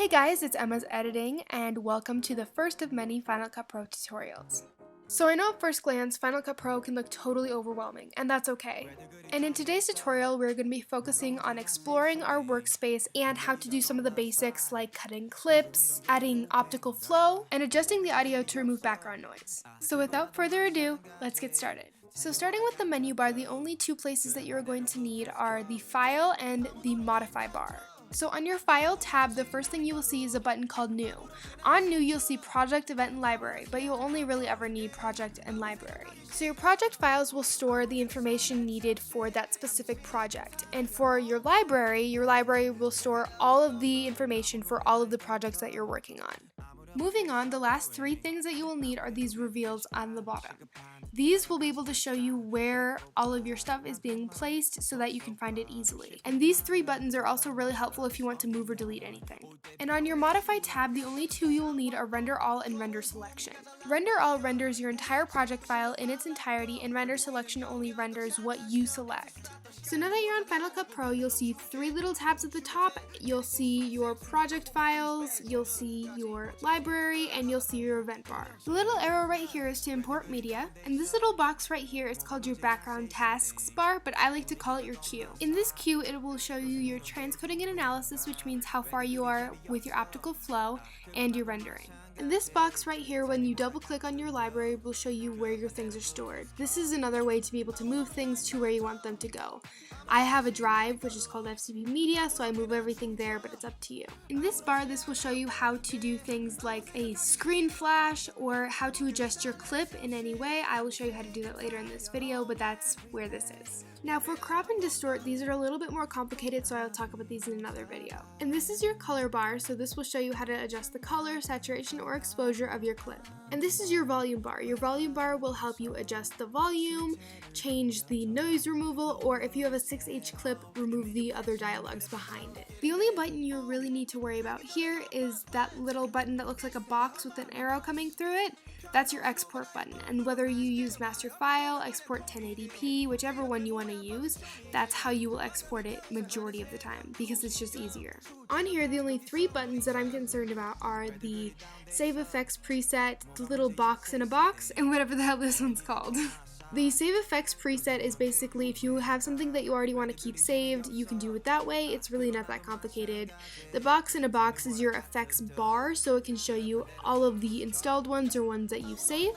Hey guys, it's Emma's Editing, and welcome to the first of many Final Cut Pro tutorials. So I know at first glance, Final Cut Pro can look totally overwhelming, and that's okay. And in today's tutorial, we're going to be focusing on exploring our workspace and how to do some of the basics like cutting clips, adding optical flow, and adjusting the audio to remove background noise. So without further ado, let's get started. So starting with the menu bar, the only two places that you're going to need are the File and the Modify bar. So on your File tab, the first thing you will see is a button called New. On New, you'll see Project, Event, and Library, but you'll only really ever need Project and Library. So your project files will store the information needed for that specific project. And for your library will store all of the information for all of the projects that you're working on. Moving on, the last three things that you will need are these reveals on the bottom. These will be able to show you where all of your stuff is being placed so that you can find it easily. And these three buttons are also really helpful if you want to move or delete anything. And on your Modify tab, the only two you will need are Render All and Render Selection. Render All renders your entire project file in its entirety, and Render Selection only renders what you select. So now that you're on Final Cut Pro, you'll see three little tabs at the top. You'll see your project files, you'll see your library, and you'll see your event bar. The little arrow right here is to import media, and this little box right here is called your background tasks bar, but I like to call it your queue. In this queue, it will show you your transcoding and analysis, which means how far you are with your optical flow and your rendering. In this box right here, when you double click on your library, will show you where your things are stored. This is another way to be able to move things to where you want them to go. I have a drive, which is called FCP media, so I move everything there, but it's up to you. In this bar, this will show you how to do things like a screen flash or how to adjust your clip in any way. I will show you how to do that later in this video, but that's where this is. Now for crop and distort, these are a little bit more complicated, so I'll talk about these in another video. And this is your color bar, so this will show you how to adjust the color, saturation, or exposure of your clip. And this is your volume bar. Your volume bar will help you adjust the volume, change the noise removal, or if you have a 6H clip, remove the other dialogues behind it. The only button you really need to worry about here is that little button that looks like a box with an arrow coming through it. That's your export button, and whether you use master file, export 1080p, whichever one you want to use, that's how you will export it majority of the time, because it's just easier. On here, the only three buttons that I'm concerned about are the Save Effects preset, the little box in a box, and whatever the hell this one's called. The Save Effects preset is basically if you have something that you already want to keep saved, you can do it that way. It's really not that complicated. The box in a box is your effects bar, so it can show you all of the installed ones or ones that you save.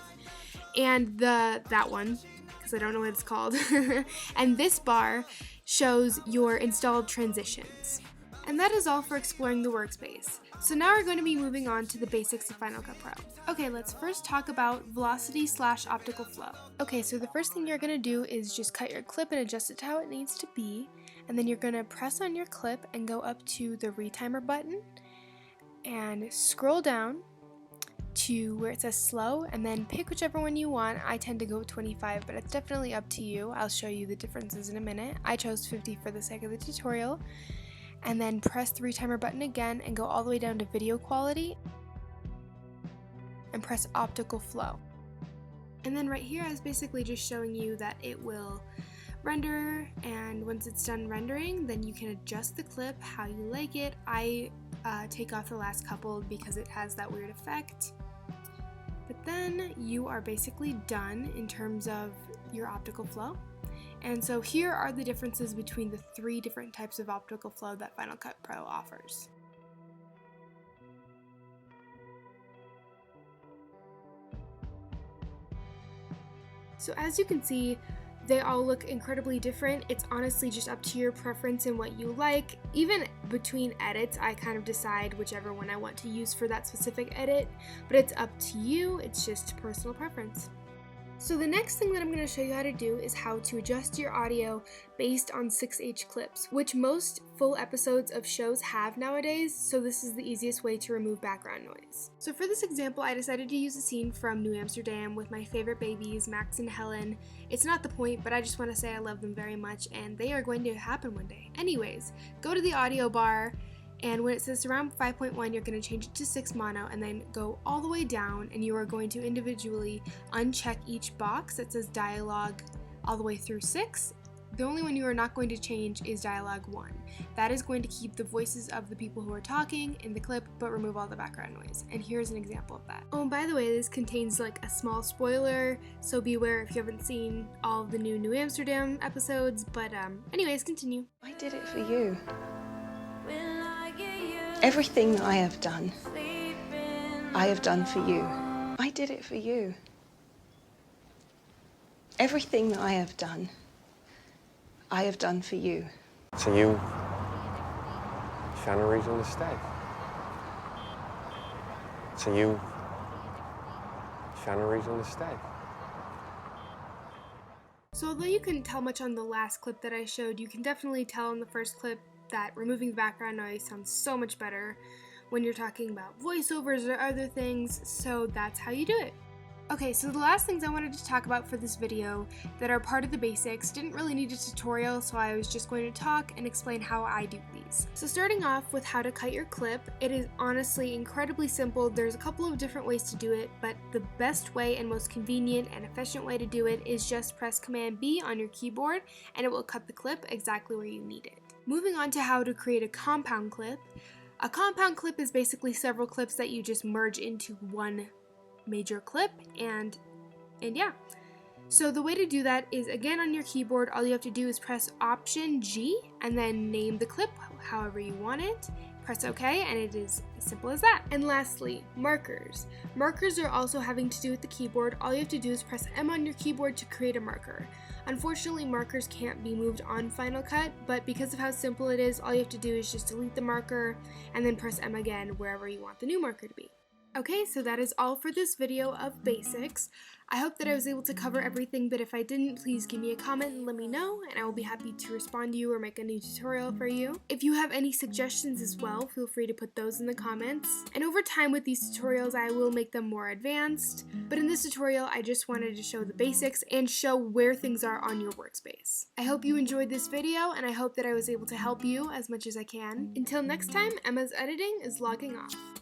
And that one, because I don't know what it's called. And this bar shows your installed transitions. And that is all for exploring the workspace. So now we're going to be moving on to the basics of Final Cut Pro. Okay, let's first talk about velocity/optical flow. Okay, so the first thing you're going to do is just cut your clip and adjust it to how it needs to be. And then you're going to press on your clip and go up to the retimer button and scroll down to where it says slow, and then pick whichever one you want. I tend to go with 25, but it's definitely up to you. I'll show you the differences in a minute. I chose 50 for the sake of the tutorial. And then press the retimer button again and go all the way down to video quality and press optical flow. And then right here I was basically just showing you that it will render, and once it's done rendering, then you can adjust the clip how you like it. I take off the last couple because it has that weird effect. But then you are basically done in terms of your optical flow. And so here are the differences between the three different types of optical flow that Final Cut Pro offers. So as you can see, they all look incredibly different. It's honestly just up to your preference and what you like. Even between edits, I kind of decide whichever one I want to use for that specific edit, but it's up to you. It's just personal preference. So the next thing that I'm going to show you how to do is how to adjust your audio based on 6H clips, which most full episodes of shows have nowadays, so this is the easiest way to remove background noise. So for this example, I decided to use a scene from New Amsterdam with my favorite babies, Max and Helen. It's not the point, but I just want to say I love them very much, and they are going to happen one day. Anyways, go to the audio bar, and when it says surround 5.1, you're going to change it to 6 mono, and then go all the way down, and you are going to individually uncheck each box that says dialogue all the way through 6. The only one you are not going to change is dialogue 1. That is going to keep the voices of the people who are talking in the clip, but remove all the background noise. And here's an example of that. Oh, and by the way, this contains like a small spoiler, so be aware if you haven't seen all of the New Amsterdam episodes, but anyways, continue. I did it for you. Everything I have done for you. I did it for you. Everything I have done for you. So you found a reason to stay. So you found a reason to stay. So although you couldn't tell much on the last clip that I showed, you can definitely tell in the first clip that removing the background noise sounds so much better when you're talking about voiceovers or other things, so that's how you do it. Okay, so the last things I wanted to talk about for this video that are part of the basics didn't really need a tutorial, so I was just going to talk and explain how I do these. So starting off with how to cut your clip, it is honestly incredibly simple. There's a couple of different ways to do it, but the best way and most convenient and efficient way to do it is just press Command B on your keyboard and it will cut the clip exactly where you need it. Moving on to how to create a compound clip. A compound clip is basically several clips that you just merge into one major clip, and yeah. So the way to do that is, again, on your keyboard, all you have to do is press Option G and then name the clip however you want it. Press OK, and it is as simple as that. And lastly, markers. Markers are also having to do with the keyboard. All you have to do is press M on your keyboard to create a marker. Unfortunately, markers can't be moved on Final Cut, but because of how simple it is, all you have to do is just delete the marker and then press M again wherever you want the new marker to be. Okay, so that is all for this video of basics. I hope that I was able to cover everything, but if I didn't, please give me a comment and let me know, and I will be happy to respond to you or make a new tutorial for you. If you have any suggestions as well, feel free to put those in the comments. And over time with these tutorials, I will make them more advanced, but in this tutorial, I just wanted to show the basics and show where things are on your workspace. I hope you enjoyed this video, and I hope that I was able to help you as much as I can. Until next time, Emma's Editing is logging off.